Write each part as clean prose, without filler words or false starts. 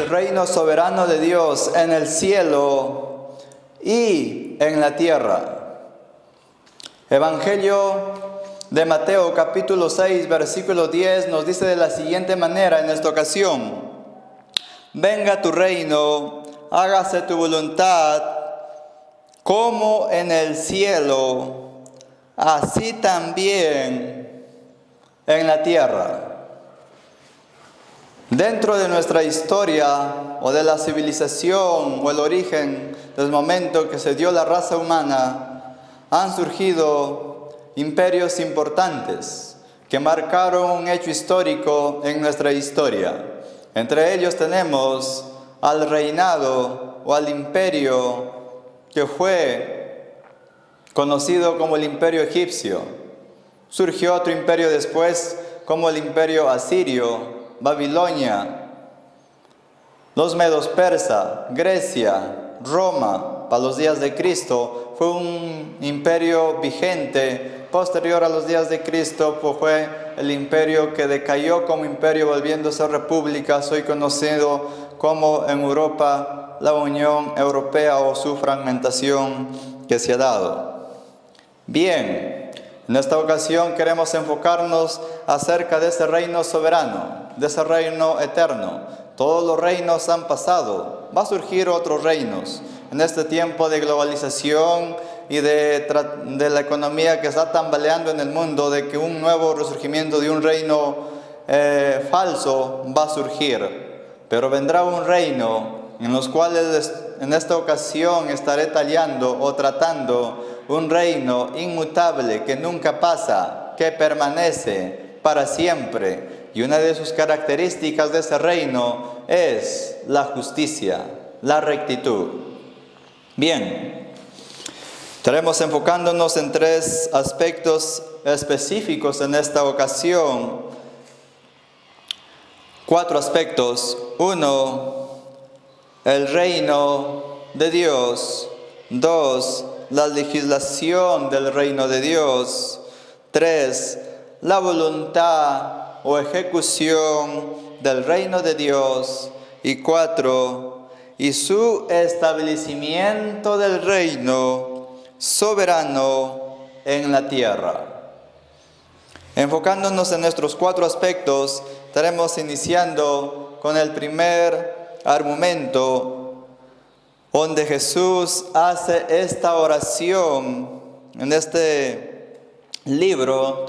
el reino soberano de Dios en el cielo y en la tierra. Evangelio de Mateo capítulo 6 versículo 10 nos dice de la siguiente manera en esta ocasión: venga tu reino, hágase tu voluntad, como en el cielo, así también en la tierra. Dentro de nuestra historia o de la civilización o el origen del momento que se dio la raza humana, han surgido imperios importantes que marcaron un hecho histórico en nuestra historia. Entre ellos tenemos al reinado o al imperio que fue conocido como el imperio egipcio. Surgió otro imperio después como el imperio asirio, Babilonia, los medos persa, Grecia, Roma, para los días de Cristo. Fue un imperio vigente. Posterior a los días de Cristo, pues fue el imperio que decayó como imperio, volviéndose república, hoy conocido como en Europa la Unión Europea o su fragmentación que se ha dado. Bien, en esta ocasión queremos enfocarnos acerca de ese reino soberano, de ese reino eterno. Todos los reinos han pasado, va a surgir otros reinos. En este tiempo de globalización y de la economía que está tambaleando en el mundo, de que un nuevo resurgimiento de un reino falso va a surgir. Pero vendrá un reino en los cuales en esta ocasión estaré tallando o tratando un reino inmutable que nunca pasa, que permanece para siempre. Y una de sus características de ese reino es la justicia, la rectitud. Bien, estaremos enfocándonos en tres aspectos específicos en esta ocasión. 4 aspectos. 1, el reino de Dios. 2, la legislación del reino de Dios. 3, la voluntad o ejecución del reino de Dios. Y 4, y su establecimiento del reino soberano en la tierra. Enfocándonos en nuestros 4 aspectos, estaremos iniciando con el primer argumento, donde Jesús hace esta oración en este libro.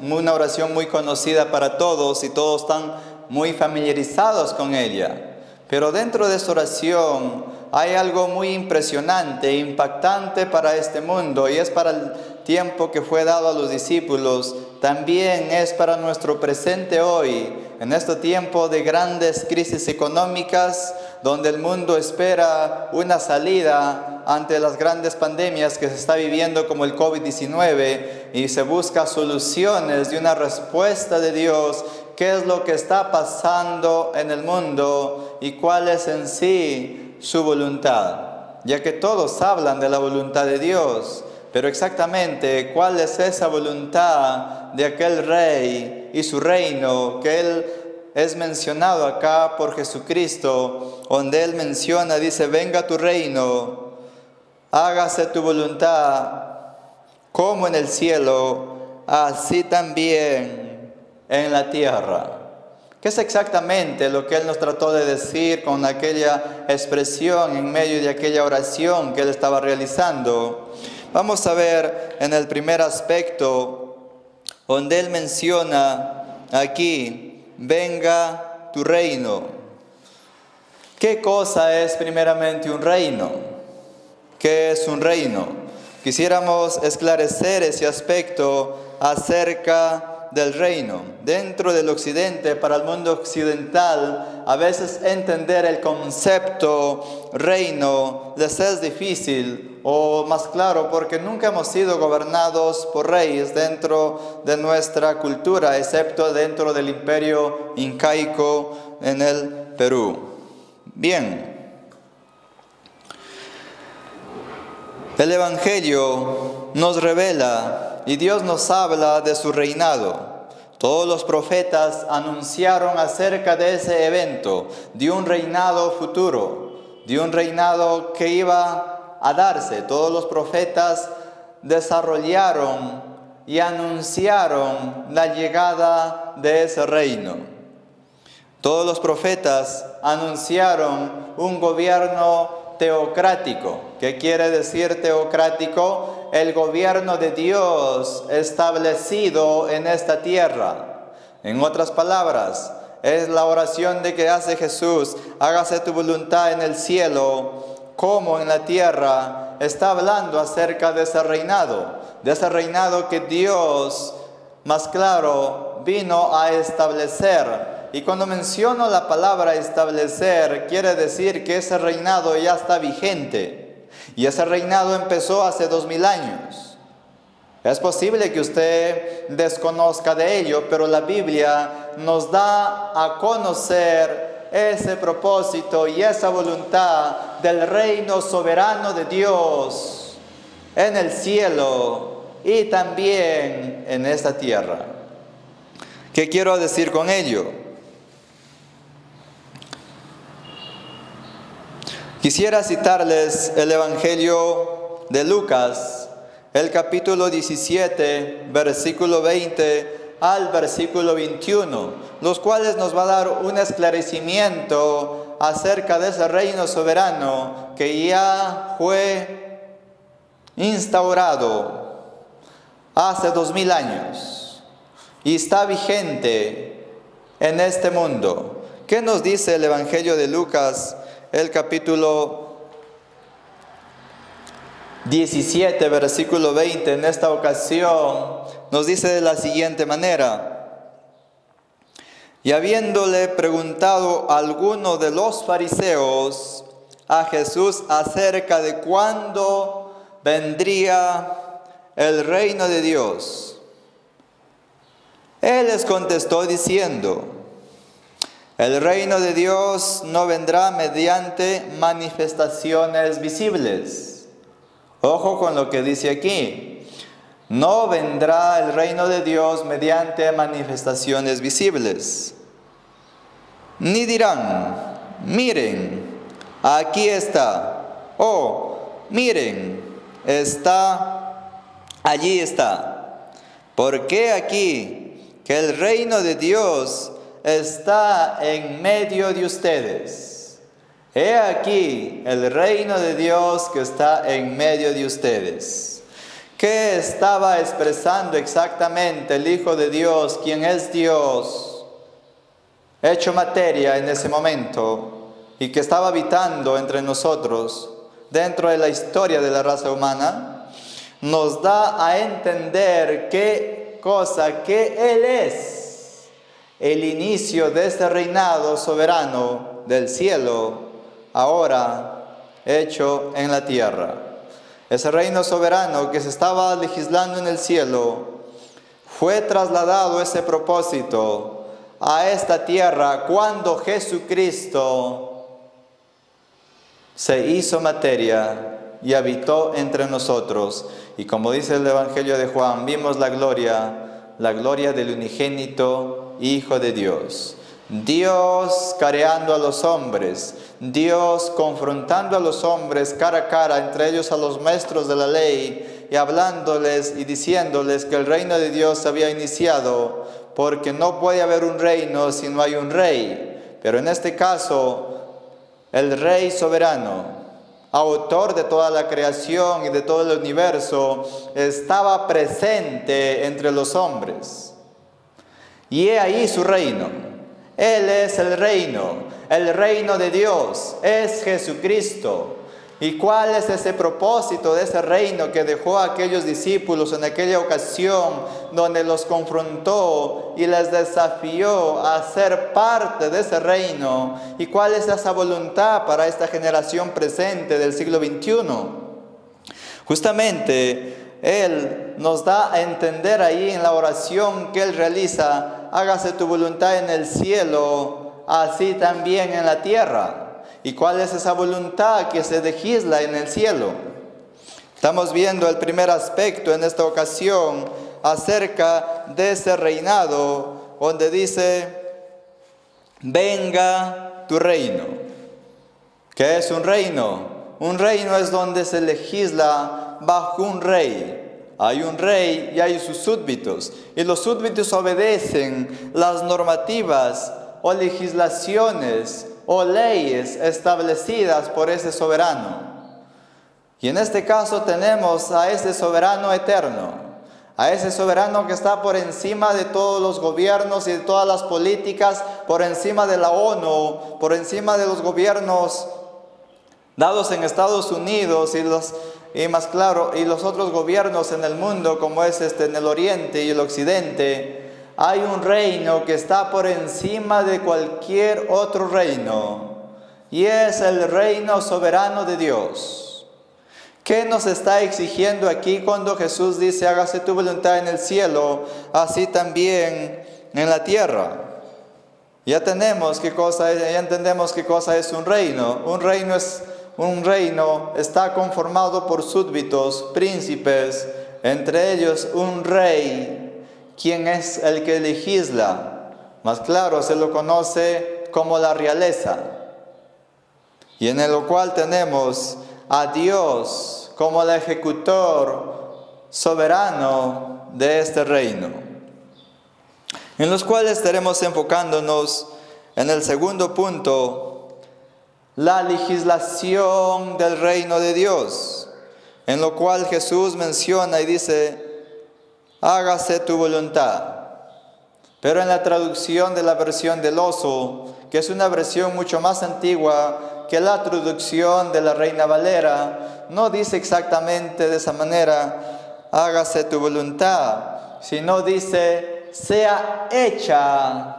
Una oración muy conocida para todos y todos están muy familiarizados con ella. Pero dentro de esta oración hay algo muy impresionante, impactante para este mundo, y es para el tiempo que fue dado a los discípulos. También es para nuestro presente hoy, en este tiempo de grandes crisis económicas, donde el mundo espera una salida ante las grandes pandemias que se está viviendo como el COVID-19, y se busca soluciones de una respuesta de Dios. ¿Qué es lo que está pasando en el mundo y cuál es en sí su voluntad? Ya que todos hablan de la voluntad de Dios, pero exactamente cuál es esa voluntad de aquel rey y su reino, que él es mencionado acá por Jesucristo, donde él menciona, dice: venga tu reino, hágase tu voluntad, como en el cielo, así también en la tierra. ¿Qué es exactamente lo que él nos trató de decir con aquella expresión en medio de aquella oración que él estaba realizando? Vamos a ver en el primer aspecto, donde él menciona aquí: venga tu reino. ¿Qué cosa es primeramente un reino? ¿Qué es un reino? Quisiéramos esclarecer ese aspecto acerca del reino. Dentro del occidente, para el mundo occidental, a veces entender el concepto reino les es difícil, o más claro, porque nunca hemos sido gobernados por reyes dentro de nuestra cultura, excepto dentro del imperio incaico en el Perú. Bien, el Evangelio nos revela y Dios nos habla de su reinado. Todos los profetas anunciaron acerca de ese evento, de un reinado futuro, de un reinado que iba a darse. Todos los profetas desarrollaron y anunciaron la llegada de ese reino. Todos los profetas anunciaron un gobierno teocrático. ¿Qué quiere decir teocrático? El gobierno de Dios establecido en esta tierra. En otras palabras, es la oración de que hace Jesús: hágase tu voluntad en el cielo como en la tierra. Está hablando acerca de ese reinado que Dios, más claro, vino a establecer. Y cuando menciono la palabra establecer, quiere decir que ese reinado ya está vigente. Y ese reinado empezó hace 2000 años. Es posible que usted desconozca de ello, pero la Biblia nos da a conocer ese propósito y esa voluntad del reino soberano de Dios en el cielo y también en esta tierra. ¿Qué quiero decir con ello? Quisiera citarles el Evangelio de Lucas, el capítulo 17, versículo 20 al versículo 21, los cuales nos va a dar un esclarecimiento acerca de ese reino soberano que ya fue instaurado hace 2000 años y está vigente en este mundo. ¿Qué nos dice el Evangelio de Lucas? El capítulo 17, versículo 20, en esta ocasión, nos dice de la siguiente manera: y habiéndole preguntado a alguno de los fariseos a Jesús acerca de cuándo vendría el reino de Dios, él les contestó diciendo: el reino de Dios no vendrá mediante manifestaciones visibles. Ojo con lo que dice aquí. No vendrá el reino de Dios mediante manifestaciones visibles. Ni dirán: miren, aquí está. O miren, allí está. Porque aquí que el reino de Dios está en medio de ustedes. He aquí el reino de Dios que está en medio de ustedes. ¿Qué estaba expresando exactamente el Hijo de Dios, quien es Dios, hecho materia en ese momento, y que estaba habitando entre nosotros, dentro de la historia de la raza humana? Nos da a entender qué cosa, que Él es el inicio de este reinado soberano del cielo, ahora hecho en la tierra. Ese reino soberano que se estaba legislando en el cielo, fue trasladado ese propósito a esta tierra cuando Jesucristo se hizo materia y habitó entre nosotros. Y como dice el Evangelio de Juan, vimos la gloria del unigénito Hijo de Dios. Dios careando a los hombres, Dios confrontando a los hombres cara a cara, entre ellos a los maestros de la ley, y hablándoles y diciéndoles que el reino de Dios había iniciado, porque no puede haber un reino si no hay un rey. Pero en este caso, el Rey soberano, autor de toda la creación y de todo el universo, estaba presente entre los hombres. Y he ahí su reino. Él es el reino de Dios, es Jesucristo. ¿Y cuál es ese propósito de ese reino que dejó a aquellos discípulos en aquella ocasión donde los confrontó y les desafió a ser parte de ese reino? ¿Y cuál es esa voluntad para esta generación presente del siglo XXI? Justamente Él nos da a entender ahí en la oración que Él realiza: hágase tu voluntad en el cielo, así también en la tierra. ¿Y cuál es esa voluntad que se legisla en el cielo? Estamos viendo el primer aspecto en esta ocasión acerca de ese reinado, donde dice, venga tu reino. ¿Qué es un reino? Un reino es donde se legisla bajo un rey. Hay un rey y hay sus súbditos. Y los súbditos obedecen las normativas o legislaciones o leyes establecidas por ese soberano. Y en este caso tenemos a ese soberano eterno, a ese soberano que está por encima de todos los gobiernos y de todas las políticas, por encima de la ONU, por encima de los gobiernos dados en Estados Unidos y los otros gobiernos en el mundo, como es en el Oriente y el Occidente. Hay un reino que está por encima de cualquier otro reino, y es el reino soberano de Dios. ¿Qué nos está exigiendo aquí cuando Jesús dice, hágase tu voluntad en el cielo, así también en la tierra? Ya entendemos qué cosa es un reino. Un reino está conformado por súbditos, príncipes, entre ellos un rey, quien es el que legisla. Más claro, se lo conoce como la realeza. Y en el cual tenemos a Dios como el ejecutor soberano de este reino. En los cuales estaremos enfocándonos en el segundo punto, la legislación del reino de Dios, en lo cual Jesús menciona y dice, hágase tu voluntad. Pero en la traducción de la versión del Oso, que es una versión mucho más antigua que la traducción de la Reina Valera, no dice exactamente de esa manera, hágase tu voluntad, sino dice, sea hecha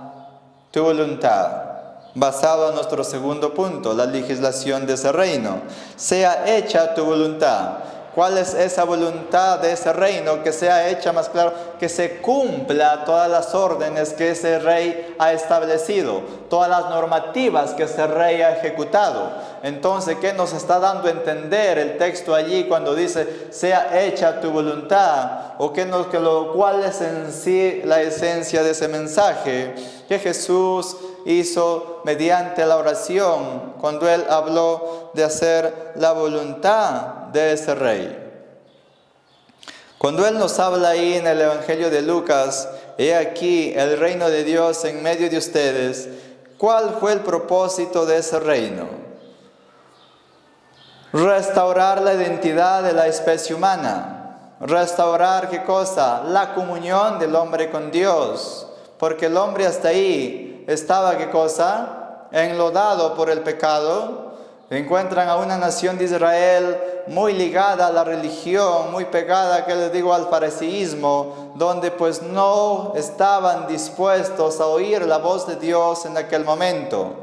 tu voluntad. Basado en nuestro segundo punto, la legislación de ese reino. Sea hecha tu voluntad. ¿Cuál es esa voluntad de ese reino? Que sea hecha, más claro, que se cumpla todas las órdenes que ese rey ha establecido, todas las normativas que ese rey ha ejecutado. Entonces, ¿qué nos está dando a entender el texto allí cuando dice, sea hecha tu voluntad? ¿O cuál es en sí la esencia de ese mensaje que Jesús hizo mediante la oración cuando Él habló de hacer la voluntad de ese rey? Cuando Él nos habla ahí en el Evangelio de Lucas, he aquí el reino de Dios en medio de ustedes, ¿cuál fue el propósito de ese reino? Restaurar la identidad de la especie humana. Restaurar, ¿qué cosa? La comunión del hombre con Dios. Porque el hombre hasta ahí estaba, ¿qué cosa? Enlodado por el pecado. Encuentran a una nación de Israel muy ligada a la religión, muy pegada, que les digo, al fariseísmo, donde pues no estaban dispuestos a oír la voz de Dios en aquel momento.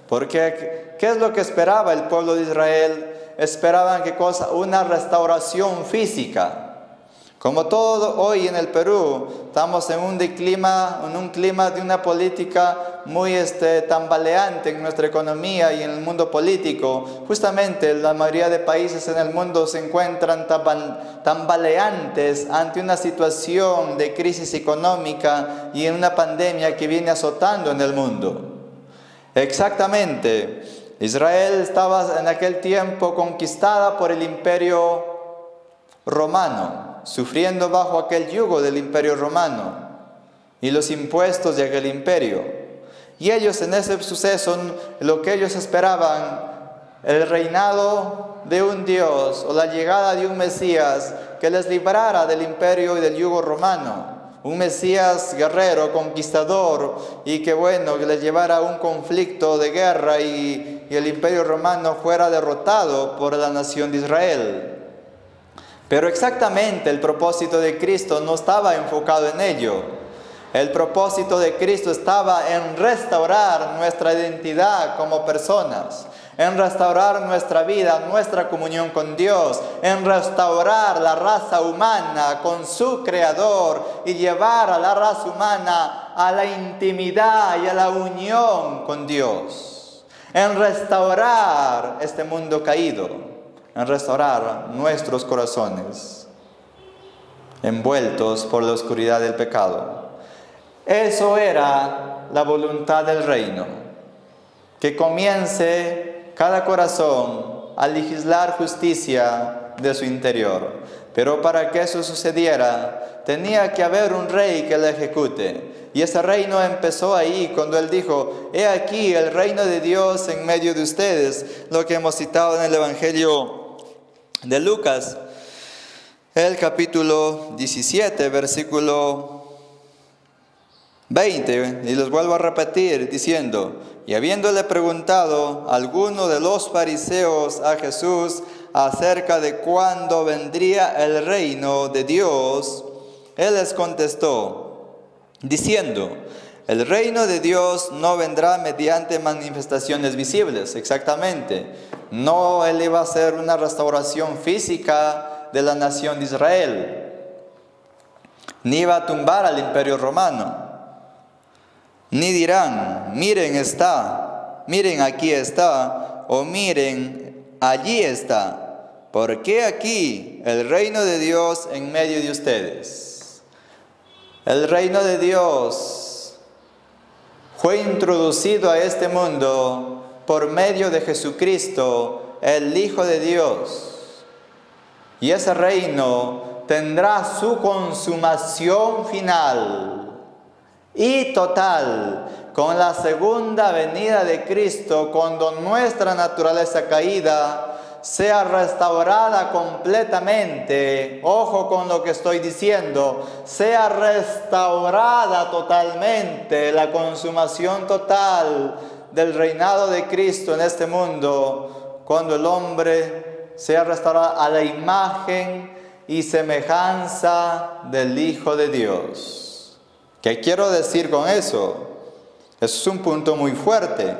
Porque, ¿qué es lo que esperaba el pueblo de Israel? Esperaban, ¿qué cosa? Una restauración física. Como todo hoy en el Perú, estamos en un clima de una política muy tambaleante en nuestra economía y en el mundo político. Justamente la mayoría de países en el mundo se encuentran tambaleantes ante una situación de crisis económica y en una pandemia que viene azotando en el mundo. Exactamente, Israel estaba en aquel tiempo conquistada por el Imperio Romano, sufriendo bajo aquel yugo del Imperio Romano y los impuestos de aquel imperio. Y ellos en ese suceso, lo que ellos esperaban, el reinado de un Dios o la llegada de un Mesías que les librara del imperio y del yugo romano. Un Mesías guerrero, conquistador, y que les llevara a un conflicto de guerra y el imperio romano fuera derrotado por la nación de Israel. Pero exactamente el propósito de Cristo no estaba enfocado en ello. El propósito de Cristo estaba en restaurar nuestra identidad como personas, en restaurar nuestra vida, nuestra comunión con Dios, en restaurar la raza humana con su Creador y llevar a la raza humana a la intimidad y a la unión con Dios, en restaurar este mundo caído, en restaurar nuestros corazones. envueltos por la oscuridad del pecado. Eso era la voluntad del reino, que comience cada corazón a legislar justicia de su interior. Pero para que eso sucediera, tenía que haber un rey que la ejecute. Y ese reino empezó ahí, cuando Él dijo: he aquí el reino de Dios en medio de ustedes, lo que hemos citado en el Evangelio de Lucas, el capítulo 17, versículo 20, y les vuelvo a repetir diciendo: y habiéndole preguntado alguno de los fariseos a Jesús acerca de cuándo vendría el reino de Dios, Él les contestó, diciendo: el reino de Dios no vendrá mediante manifestaciones visibles. Exactamente. No Él iba a hacer una restauración física de la nación de Israel, ni iba a tumbar al imperio romano. Ni dirán: miren aquí está, o miren allí está, porque aquí el reino de Dios en medio de ustedes. El reino de Dios fue introducido a este mundo por medio de Jesucristo, el Hijo de Dios. Y ese reino tendrá su consumación final y total con la segunda venida de Cristo, cuando nuestra naturaleza caída sea restaurada completamente. Ojo con lo que estoy diciendo: sea restaurada totalmente, la consumación total del reinado de Cristo en este mundo, cuando el hombre sea restaurado a la imagen y semejanza del Hijo de Dios. ¿Qué quiero decir con eso? Eso es un punto muy fuerte,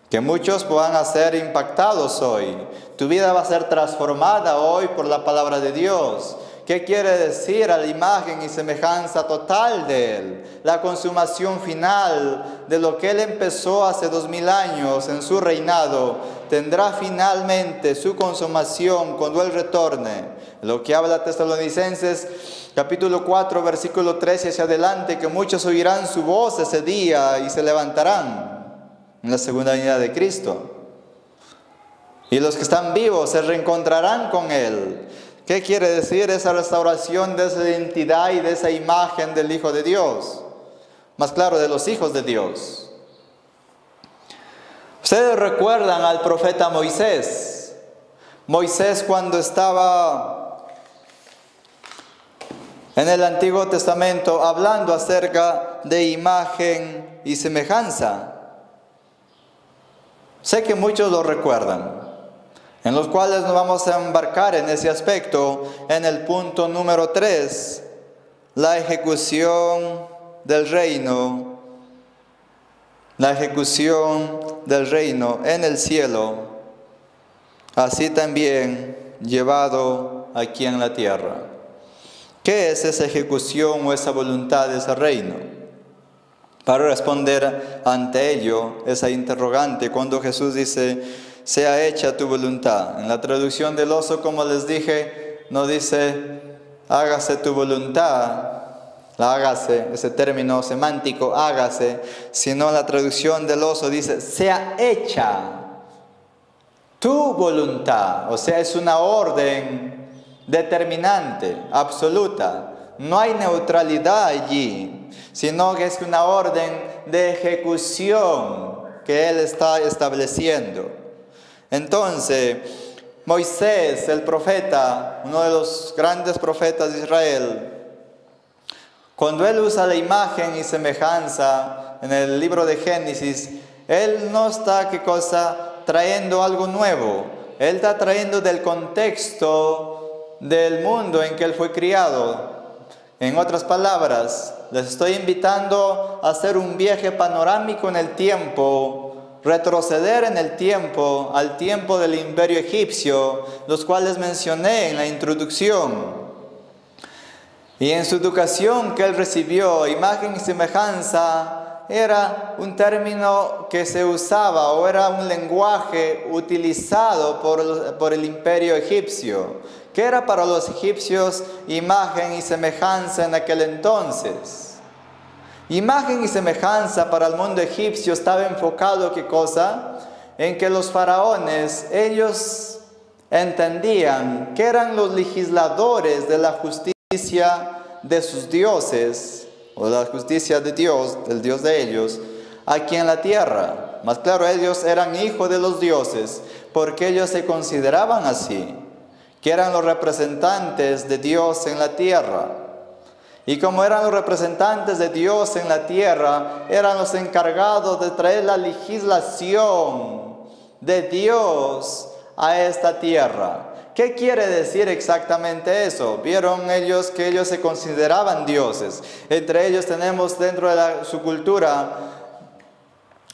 que muchos van a ser impactados hoy. Tu vida va a ser transformada hoy por la palabra de Dios. ¿Qué quiere decir? A la imagen y semejanza total de Él. La consumación final de lo que Él empezó hace 2000 años en su reinado, tendrá finalmente su consumación cuando Él retorne. Lo que habla Tesalonicenses capítulo 4, versículo 13 hacia adelante, que muchos oirán su voz ese día y se levantarán en la segunda venida de Cristo. Y los que están vivos se reencontrarán con Él. ¿Qué quiere decir esa restauración de esa identidad y de esa imagen del Hijo de Dios? Más claro, de los hijos de Dios. Ustedes recuerdan al profeta Moisés. Moisés, cuando estaba en el Antiguo Testamento hablando acerca de imagen y semejanza. Sé que muchos lo recuerdan, en los cuales nos vamos a embarcar en ese aspecto en el punto número 3, la ejecución del reino. La ejecución del reino en el cielo, así también llevado aquí en la tierra. ¿Qué es esa ejecución o esa voluntad de ese reino? Para responder ante ello, esa interrogante, cuando Jesús dice: sea hecha tu voluntad. En la traducción del Oso, como les dije, no dice hágase tu voluntad, hágase, ese término semántico, hágase, sino la traducción del Oso dice: sea hecha tu voluntad. O sea, es una orden determinante, absoluta. No hay neutralidad allí, sino que es una orden de ejecución que Él está estableciendo. Entonces, Moisés, el profeta, uno de los grandes profetas de Israel, cuando él usa la imagen y semejanza en el libro de Génesis, él no está, ¿qué cosa?, trayendo algo nuevo. Él está trayendo del contexto del mundo en que él fue criado. En otras palabras, les estoy invitando a hacer un viaje panorámico en el tiempo, retroceder en el tiempo, al tiempo del imperio egipcio, los cuales mencioné en la introducción. Y en su educación que él recibió, imagen y semejanza era un término que se usaba, o era un lenguaje utilizado por el imperio egipcio, que era para los egipcios imagen y semejanza en aquel entonces. Imagen y semejanza para el mundo egipcio estaba enfocado, ¿qué cosa? En que los faraones, ellos entendían que eran los legisladores de la justicia de sus dioses, o la justicia de Dios, del Dios de ellos, aquí en la tierra. Más claro, ellos eran hijos de los dioses, porque ellos se consideraban así, que eran los representantes de Dios en la tierra. Y como eran los representantes de Dios en la tierra, eran los encargados de traer la legislación de Dios a esta tierra. ¿Qué quiere decir exactamente eso? Vieron ellos que ellos se consideraban dioses. Entre ellos tenemos dentro de su cultura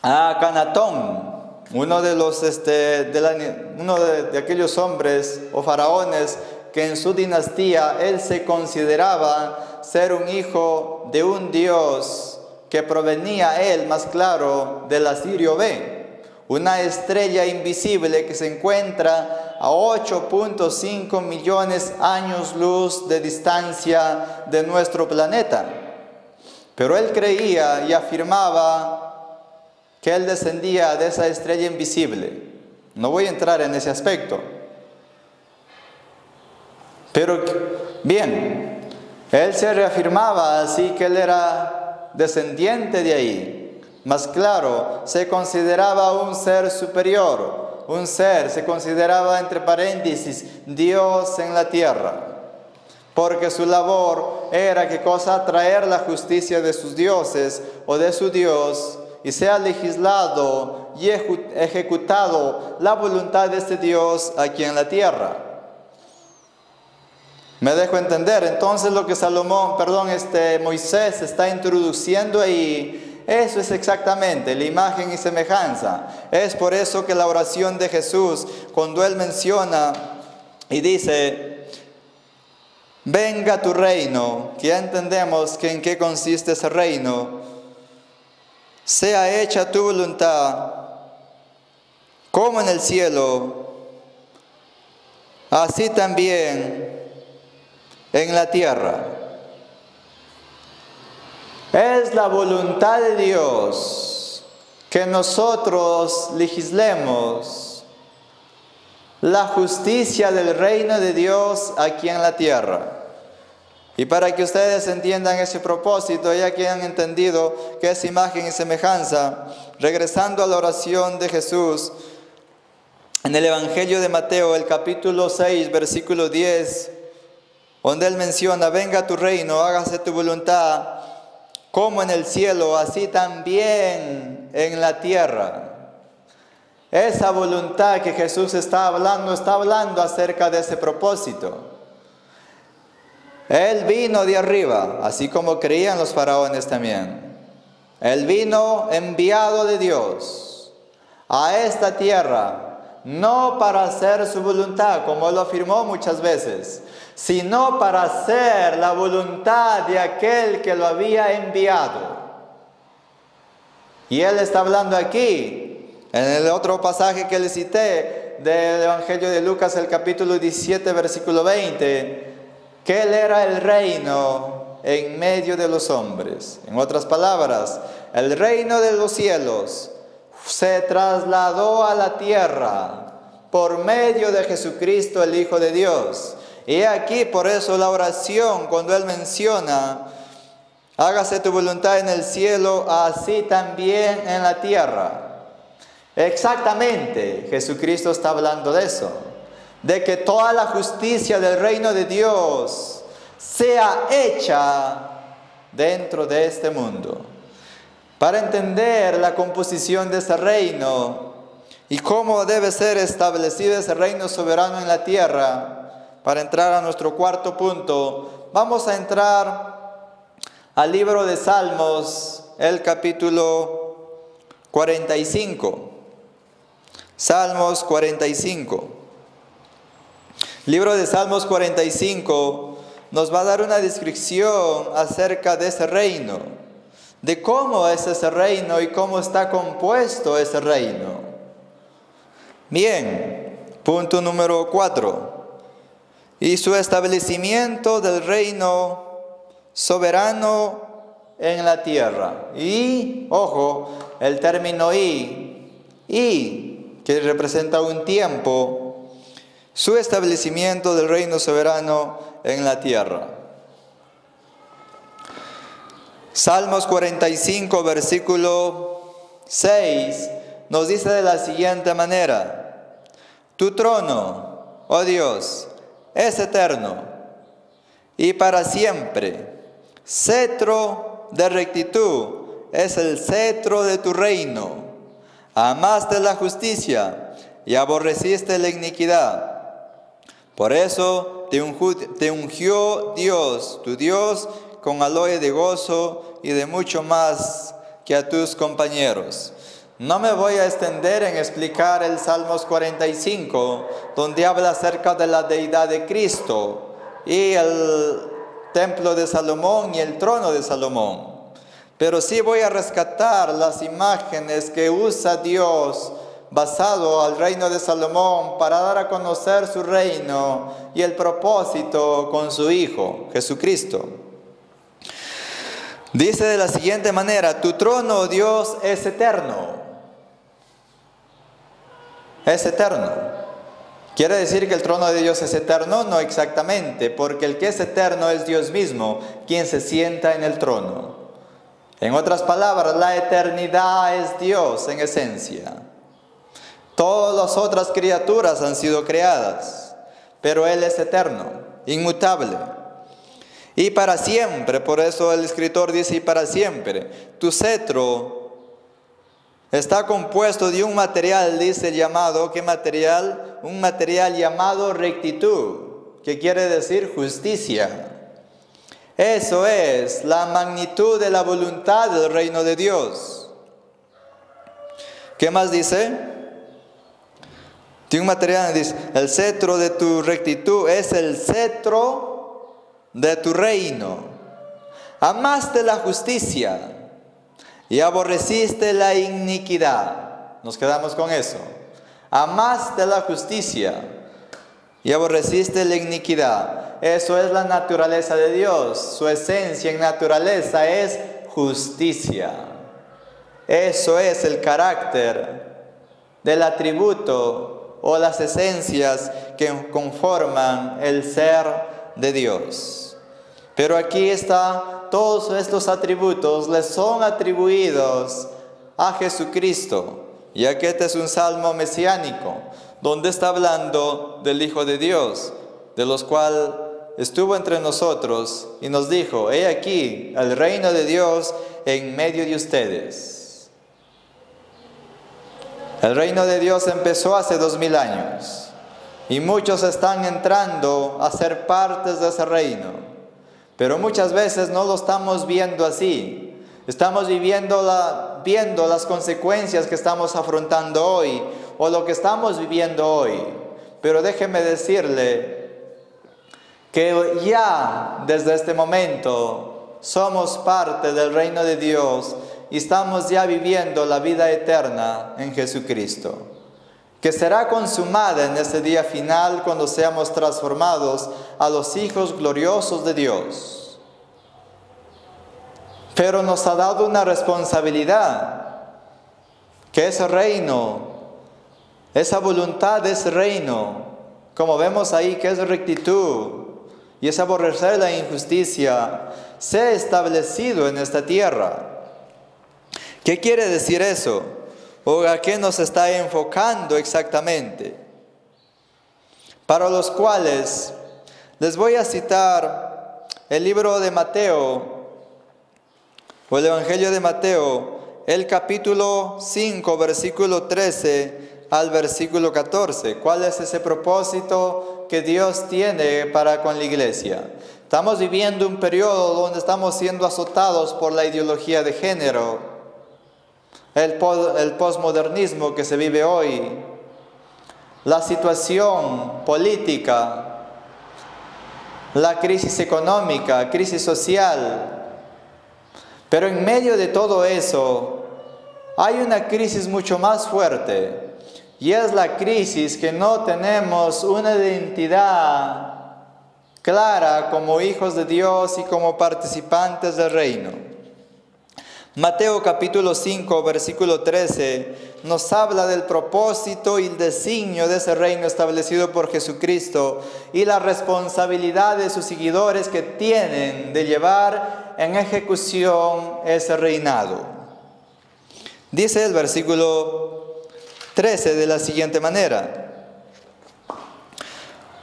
a Akenatón, uno de aquellos hombres o faraones que en su dinastía él se consideraba ser un hijo de un dios que provenía él, más claro, del Asirio B, una estrella invisible que se encuentra a 8.5 millones años luz de distancia de nuestro planeta. Pero él creía y afirmaba que él descendía de esa estrella invisible. No voy a entrar en ese aspecto. Pero bien, él se reafirmaba así que él era descendiente de ahí. Más claro, se consideraba un ser superior, un ser, se consideraba entre paréntesis, Dios en la tierra. Porque su labor era, ¿qué cosa? Traer la justicia de sus dioses o de su Dios, y sea legislado y ejecutado la voluntad de este Dios aquí en la tierra. Me dejo entender. Entonces lo que Moisés está introduciendo ahí, eso es exactamente la imagen y semejanza. Es por eso que la oración de Jesús, cuando él menciona y dice, venga tu reino, que ya entendemos que en qué consiste ese reino, sea hecha tu voluntad, como en el cielo, así también en la tierra. Es la voluntad de Dios que nosotros legislemos la justicia del reino de Dios aquí en la tierra. Y para que ustedes entiendan ese propósito, ya que han entendido que es imagen y semejanza, regresando a la oración de Jesús, en el Evangelio de Mateo, el capítulo 6, versículo 10, donde él menciona, venga tu reino, hágase tu voluntad, como en el cielo, así también en la tierra. Esa voluntad que Jesús está hablando acerca de ese propósito. Él vino de arriba, así como creían los faraones también. Él vino enviado de Dios a esta tierra, no para hacer su voluntad, como lo afirmó muchas veces, sino para hacer la voluntad de aquel que lo había enviado. Y él está hablando aquí, en el otro pasaje que le cité, del Evangelio de Lucas, el capítulo 17, versículo 20, que él era el reino en medio de los hombres. En otras palabras, el reino de los cielos se trasladó a la tierra por medio de Jesucristo, el Hijo de Dios. Y aquí, por eso la oración, cuando él menciona, hágase tu voluntad en el cielo, así también en la tierra. Exactamente, Jesucristo está hablando de eso. De que toda la justicia del reino de Dios sea hecha dentro de este mundo. Para entender la composición de ese reino y cómo debe ser establecido ese reino soberano en la tierra, para entrar a nuestro cuarto punto, vamos a entrar al libro de Salmos, el capítulo 45. Salmos 45. Libro de Salmos 45 nos va a dar una descripción acerca de ese reino, de cómo es ese reino y cómo está compuesto ese reino. Bien, punto número 4. y su establecimiento del reino soberano en la tierra. Y, ojo, el término y, que representa un tiempo, su establecimiento del reino soberano en la tierra. Salmos 45, versículo 6, nos dice de la siguiente manera: tu trono, oh Dios, es eterno y para siempre. Cetro de rectitud es el cetro de tu reino. Amaste la justicia y aborreciste la iniquidad. Por eso te ungió Dios, tu Dios, con aloe de gozo y de mucho más que a tus compañeros. No me voy a extender en explicar el Salmos 45, donde habla acerca de la deidad de Cristo y el templo de Salomón y el trono de Salomón. Pero sí voy a rescatar las imágenes que usa Dios basado al reino de Salomón para dar a conocer su reino y el propósito con su Hijo, Jesucristo. Dice de la siguiente manera: tu trono, oh Dios, es eterno. Es eterno. ¿Quiere decir que el trono de Dios es eterno? No exactamente, porque el que es eterno es Dios mismo, quien se sienta en el trono. En otras palabras, la eternidad es Dios en esencia. Todas las otras criaturas han sido creadas, pero Él es eterno, inmutable. Y para siempre, por eso el escritor dice: y para siempre. Tu cetro está compuesto de un material, dice, llamado, ¿qué material? Un material llamado rectitud, que quiere decir justicia. Eso es la magnitud de la voluntad del reino de Dios. ¿Qué más dice? De un material, dice, el cetro de tu rectitud es el cetro de tu reino. Amaste la justicia y aborreciste la iniquidad. Nos quedamos con eso. Amaste la justicia y aborreciste la iniquidad. Eso es la naturaleza de Dios. Su esencia en naturaleza es justicia. Eso es el carácter del atributo o las esencias que conforman el ser de Dios. Pero aquí está, todos estos atributos les son atribuidos a Jesucristo, ya que este es un salmo mesiánico, donde está hablando del Hijo de Dios, de los cuales estuvo entre nosotros y nos dijo: he aquí el reino de Dios en medio de ustedes. El reino de Dios empezó hace 2000 años y muchos están entrando a ser partes de ese reino. Pero muchas veces no lo estamos viendo así. Estamos viendo las consecuencias que estamos afrontando hoy o lo que estamos viviendo hoy. Pero déjeme decirle que ya desde este momento somos parte del reino de Dios y estamos ya viviendo la vida eterna en Jesucristo, que será consumada en ese día final cuando seamos transformados a los hijos gloriosos de Dios. Pero nos ha dado una responsabilidad, que ese reino, esa voluntad de ese reino, como vemos ahí que es rectitud y es aborrecer la injusticia, sea establecido en esta tierra. ¿Qué quiere decir eso? ¿O a qué nos está enfocando exactamente? Para los cuales les voy a citar el libro de Mateo, o el Evangelio de Mateo, el capítulo 5, versículo 13 al versículo 14. ¿Cuál es ese propósito que Dios tiene para con la iglesia? Estamos viviendo un periodo donde estamos siendo azotados por la ideología de género, el posmodernismo que se vive hoy, la situación política, la crisis económica, crisis social. Pero en medio de todo eso, hay una crisis mucho más fuerte, y es la crisis que no tenemos una identidad clara como hijos de Dios y como participantes del reino. Mateo capítulo 5, versículo 13, nos habla del propósito y el designio de ese reino establecido por Jesucristo y la responsabilidad de sus seguidores que tienen de llevar en ejecución ese reinado. Dice el versículo 13 de la siguiente manera: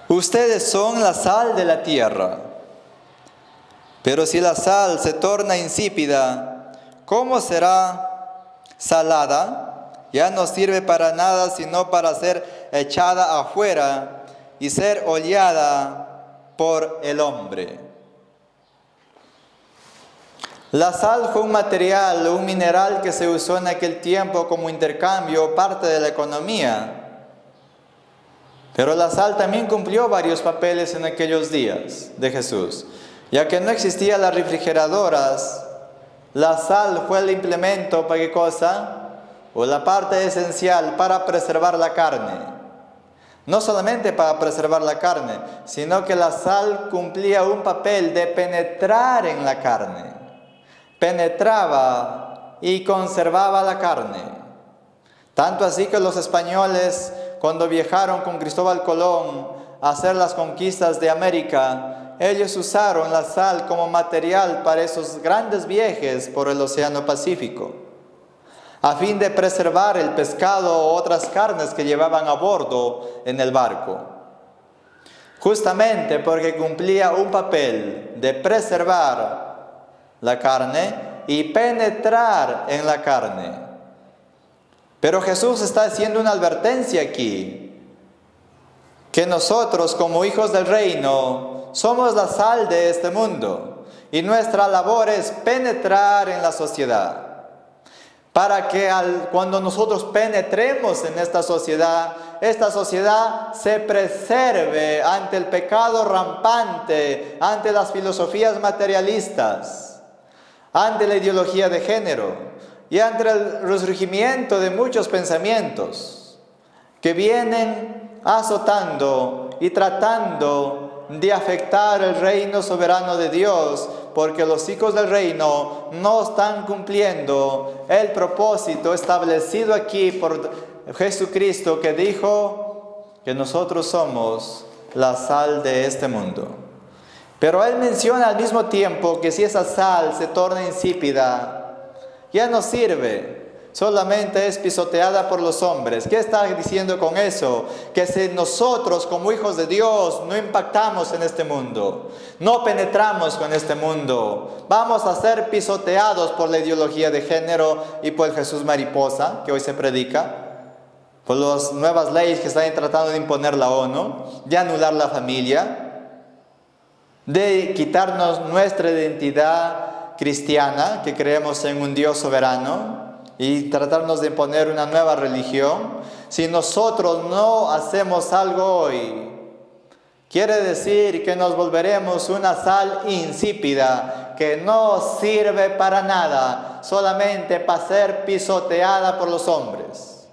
ustedes son la sal de la tierra, pero si la sal se torna insípida, ¿cómo será salada? Ya no sirve para nada sino para ser echada afuera y ser hollada por el hombre. La sal fue un material, un mineral que se usó en aquel tiempo como intercambio, parte de la economía. Pero la sal también cumplió varios papeles en aquellos días de Jesús. Ya que no existían las refrigeradoras, la sal fue el implemento ¿para qué cosa? O la parte esencial para preservar la carne. No solamente para preservar la carne, sino que la sal cumplía un papel de penetrar en la carne. Penetraba y conservaba la carne. Tanto así que los españoles, cuando viajaron con Cristóbal Colón a hacer las conquistas de América, ellos usaron la sal como material para esos grandes viajes por el Océano Pacífico, a fin de preservar el pescado o otras carnes que llevaban a bordo en el barco. Justamente porque cumplía un papel de preservar la carne y penetrar en la carne. Pero Jesús está haciendo una advertencia aquí, que nosotros como hijos del reino somos la sal de este mundo y nuestra labor es penetrar en la sociedad, para que cuando nosotros penetremos en esta sociedad se preserve ante el pecado rampante, ante las filosofías materialistas, ante la ideología de género y ante el resurgimiento de muchos pensamientos que vienen azotando y tratando de afectar el reino soberano de Dios, porque los hijos del reino no están cumpliendo el propósito establecido aquí por Jesucristo, que dijo que nosotros somos la sal de este mundo. Pero Él menciona al mismo tiempo que si esa sal se torna insípida, ya no sirve, solamente es pisoteada por los hombres. ¿Qué está diciendo con eso? Que si nosotros como hijos de Dios no impactamos en este mundo, no penetramos con este mundo, vamos a ser pisoteados por la ideología de género y por el Jesús mariposa que hoy se predica, por las nuevas leyes que están tratando de imponer la ONU, de anular la familia, de quitarnos nuestra identidad cristiana, que creemos en un Dios soberano, y tratarnos de imponer una nueva religión. Si nosotros no hacemos algo hoy, quiere decir que nos volveremos una sal insípida, que no sirve para nada, solamente para ser pisoteada por los hombres.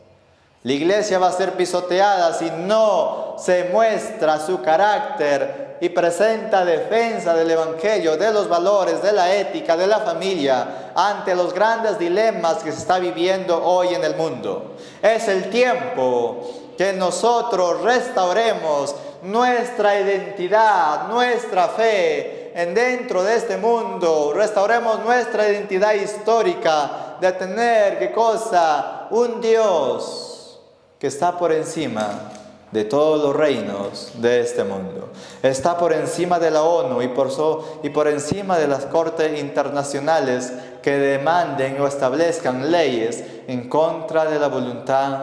La iglesia va a ser pisoteada si no se muestra su carácter y presenta defensa del evangelio, de los valores, de la ética, de la familia, ante los grandes dilemas que se está viviendo hoy en el mundo. Es el tiempo que nosotros restauremos nuestra identidad, nuestra fe dentro de este mundo, restauremos nuestra identidad histórica de tener, ¿qué cosa? Un Dios que está por encima de todos los reinos de este mundo. Está por encima de la ONU y por encima de las cortes internacionales que demanden o establezcan leyes en contra de la voluntad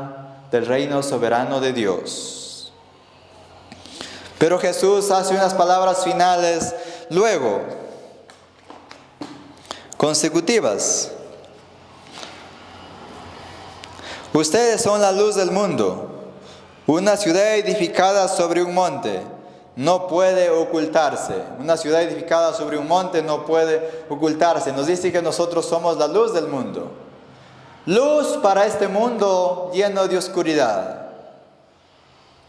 del reino soberano de Dios. Pero Jesús hace unas palabras finales luego, consecutivas. Ustedes son la luz del mundo. Una ciudad edificada sobre un monte no puede ocultarse. Una ciudad edificada sobre un monte no puede ocultarse. Nos dice que nosotros somos la luz del mundo. Luz para este mundo lleno de oscuridad.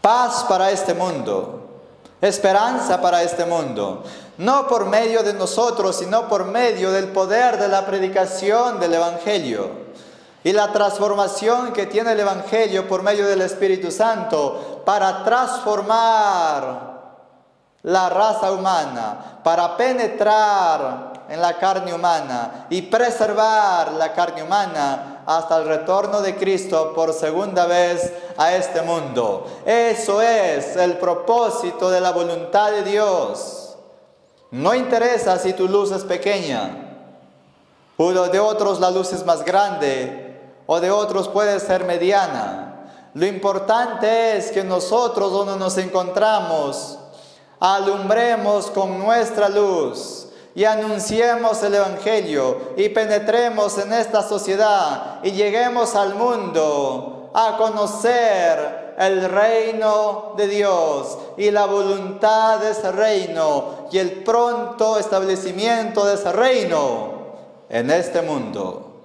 Paz para este mundo. esperanza para este mundo. No por medio de nosotros, sino por medio del poder de la predicación del Evangelio y la transformación que tiene el Evangelio por medio del Espíritu Santo para transformar la raza humana, para penetrar en la carne humana y preservar la carne humana hasta el retorno de Cristo por segunda vez a este mundo. Eso es el propósito de la voluntad de Dios. No interesa si tu luz es pequeña, o de otros la luz es más grande, o de otros puede ser mediana. Lo importante es que nosotros, donde nos encontramos, alumbremos con nuestra luz y anunciemos el Evangelio y penetremos en esta sociedad y lleguemos al mundo a conocer el reino de Dios y la voluntad de ese reino y el pronto establecimiento de ese reino en este mundo.